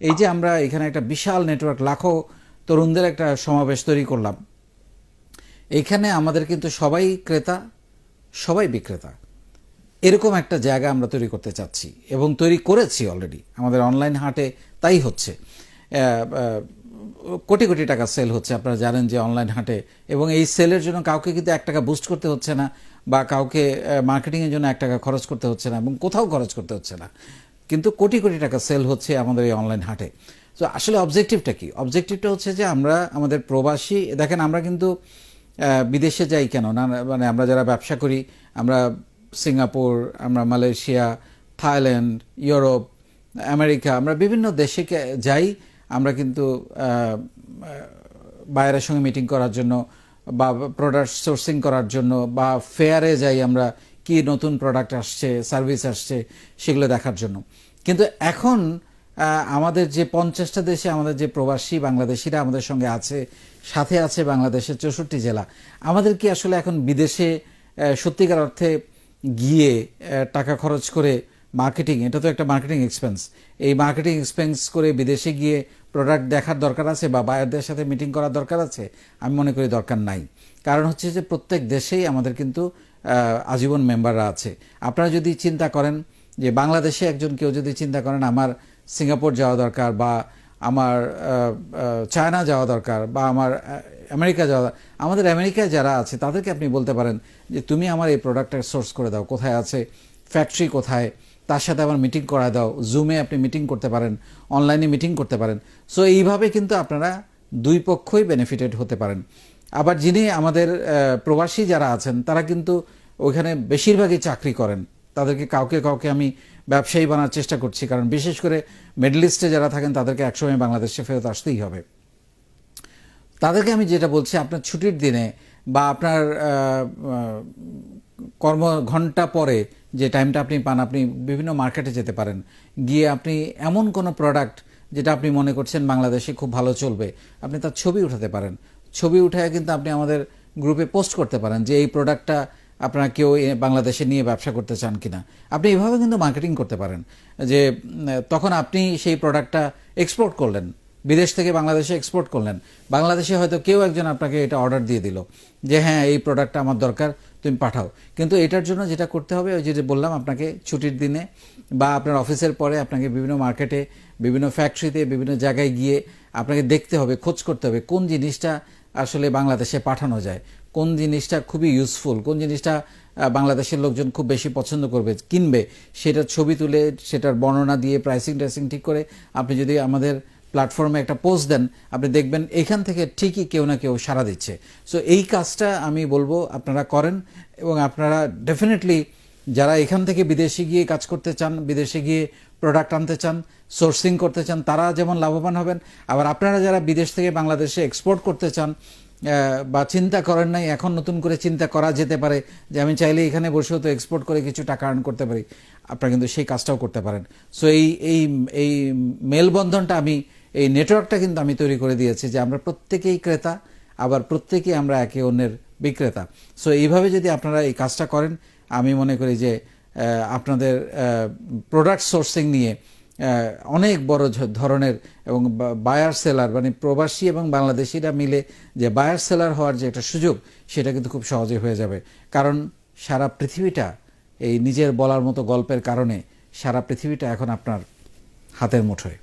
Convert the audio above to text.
এই যে আমরা এখানে একটা বিশাল নেটওয়ার্ক, লাখো তরুণদের একটা সমাবেশ তৈরি করলাম, এইখানে আমাদের কিন্তু সবাই ক্রেতা, সবাই বিক্রেতা, এরকম একটা জায়গা আমরা তৈরি করতে চাচ্ছি এবং তৈরি করেছি অলরেডি। আমাদের অনলাইন হাটে তাই হচ্ছে। কোটি কোটি টাকা সেল হচ্ছে, আপনারা জানেন যে অনলাইন হাটে। এবং এই সেলের জন্য কাউকে কিন্তু 1 টাকা বুস্ট করতে হচ্ছে না, বা কাউকে মার্কেটিংয়ের জন্য 1 টাকা খরচ করতে হচ্ছে না, এবং কোথাও খরচ করতে হচ্ছে না, কিন্তু কোটি কোটি টাকা সেল হচ্ছে আমাদের এই অনলাইন হাটে। তো আসলে অবজেক্টিভটা কি? অবজেক্টিভটা হচ্ছে যে আমরা আমাদের প্রবাসী, দেখেন আমরা কিন্তু বিদেশে যাই কেন না, মানে আমরা যারা ব্যবসা করি, আমরা সিঙ্গাপুর, আমরা মালয়েশিয়া, থাইল্যান্ড, ইউরোপ, আমেরিকা, আমরা বিভিন্ন দেশে যাই। আমরা কিন্তু বায়ারের সঙ্গে মিটিং করার জন্য, বা প্রোডাক্ট সোর্সিং করার জন্য, বা ফেয়ারে যাই আমরা, কি নতুন প্রোডাক্ট আসছে, সার্ভিস আসছে, সেগুলো দেখার জন্য। কিন্তু এখন আমাদের যে 50টা দেশে আমাদের যে প্রবাসী বাংলাদেশিরা আমাদের সঙ্গে আছে, সাথে আছে বাংলাদেশের 64 জেলা, আমাদের কি আসলে এখন বিদেশে সত্যিকার অর্থে গিয়ে টাকা খরচ করে মার্কেটিং, এটা তো একটা মার্কেটিং এক্সপেন্স, এই মার্কেটিং এক্সপেন্স করে বিদেশে গিয়ে প্রোডাক্ট দেখার দরকার আছে বা বায়ারদের সাথে মিটিং করার দরকার আছে? আমি মনে করি দরকার নাই। কারণ হচ্ছে যে প্রত্যেক দেশেই আমাদের কিন্তু আজীবন মেম্বাররা আছে। আপনারা যদি চিন্তা করেন যে বাংলাদেশে একজন কেউ যদি চিন্তা করেন আমার সিঙ্গাপুর যাওয়া দরকার, বা আমার চায়না যাওয়া দরকার, বা আমার আমেরিকা যাওয়া, আমাদের আমেরিকায় যারা আছে তাদেরকে আপনি বলতে পারেন যে তুমি আমার এই প্রোডাক্টটা সোর্স করে দাও, কোথায় আছে, ফ্যাক্টরি কোথায়, তার সাথে আমার মিটিং করা দাও। জুমে আপনি মিটিং করতে পারেন, অনলাইনে মিটিং করতে পারেন। সো এইভাবে কিন্তু আপনারা দুই পক্ষই বেনিফিটেড হতে পারেন। আবার যিনি আমাদের প্রবাসী যারা আছেন তারা কিন্তু ওইখানে বেশিরভাগই চাকরি করেন, তাদেরকে কাউকে কাউকে আমি ব্যবসায়ী বানার চেষ্টা করছি, কারণ বিশেষ করে মিডল ইস্টে যারা থাকেন তাদেরকে একসময় বাংলাদেশে ফেরত আসতেই হবে। তাদেরকে আমি যেটা বলছি, আপনার ছুটির দিনে বা আপনার কর্ম ঘন্টা পরে যে টাইমটা আপনি পান, আপনি বিভিন্ন মার্কেটে যেতে পারেন। গিয়ে আপনি এমন কোনো প্রোডাক্ট যেটা আপনি মনে করছেন বাংলাদেশে খুব ভালো চলবে, আপনি তার ছবি উঠাতে পারেন। ছবি উঠায় কিন্তু আপনি আমাদের গ্রুপে পোস্ট করতে পারেন যে এই প্রোডাক্টটা আপনারা কেউ বাংলাদেশে নিয়ে ব্যবসা করতে চান কিনা। আপনি এভাবে কিন্তু মার্কেটিং করতে পারেন, যে তখন আপনি সেই প্রোডাক্টটা এক্সপোর্ট করলেন, বিদেশ থেকে বাংলাদেশে এক্সপোর্ট করলেন। বাংলাদেশে হয়তো কেউ একজন আপনাকে এটা অর্ডার দিয়ে দিল যে হ্যাঁ এই প্রোডাক্টটা আমার দরকার, তুমি পাঠাও। কিন্তু এটার জন্য যেটা করতে হবে, ওই যে বললাম আপনাকে, ছুটির দিনে বা আপনার অফিসের পরে আপনাকে বিভিন্ন মার্কেটে, বিভিন্ন ফ্যাক্টরিতে, বিভিন্ন জায়গায় গিয়ে আপনাকে দেখতে হবে, খোঁজ করতে হবে কোন জিনিসটা আসলে বাংলাদেশে পাঠানো যায়, কোন জিনিসটা খুবই ইউজফুল, কোন জিনিসটা বাংলাদেশের লোকজন খুব বেশি পছন্দ করবে, কিনবে। সেটার ছবি তুলে, সেটার বর্ণনা দিয়ে, প্রাইসিং টাইসিং ঠিক করে আপনি যদি আমাদের প্ল্যাটফর্মে একটা পোস্ট দেন, আপনি দেখবেন এখান থেকে ঠিকই কেউ না কেউ সাড়া দিচ্ছে। সো এই কাজটা আমি বলবো আপনারা করেন, এবং আপনারা ডেফিনেটলি যারা এখান থেকে বিদেশে গিয়ে কাজ করতে চান, বিদেশে গিয়ে প্রোডাক্ট আনতে চান, সোর্সিং করতে চান, তারা যেমন লাভবান হবেন, আবার আপনারা যারা বিদেশ থেকে বাংলাদেশে এক্সপোর্ট করতে চান বা চিন্তা করেন নাই, এখন নতুন করে চিন্তা করা যেতে পারে যে আমি চাইলে এখানে বসেও তো এক্সপোর্ট করে কিছু টাকা আর্ন করতে পারি, আপনারা কিন্তু সেই কাজটাও করতে পারেন। সো এই এই এই মেলবন্ধনটা, আমি এই নেটওয়ার্কটা কিন্তু আমি তৈরি করে দিয়েছি, যে আমরা প্রত্যেকেই ক্রেতা, আবার প্রত্যেকেই আমরা একে অন্যের বিক্রেতা। সো এইভাবে যদি আপনারা এই কাজটা করেন, আমি মনে করি যে আপনাদের প্রোডাক্ট সোর্সিং নিয়ে অনেক বড় ধরনের, এবং বায়ার সেলার, মানে প্রবাসী এবং বাংলাদেশিরা মিলে যে বায়ার সেলার হওয়ার যে একটা সুযোগ, সেটা কিন্তু খুব সহজে হয়ে যাবে। কারণ সারা পৃথিবীটা এই নিজের বলার মতো গল্পের কারণে সারা পৃথিবীটা এখন আপনার হাতের মুঠোয়।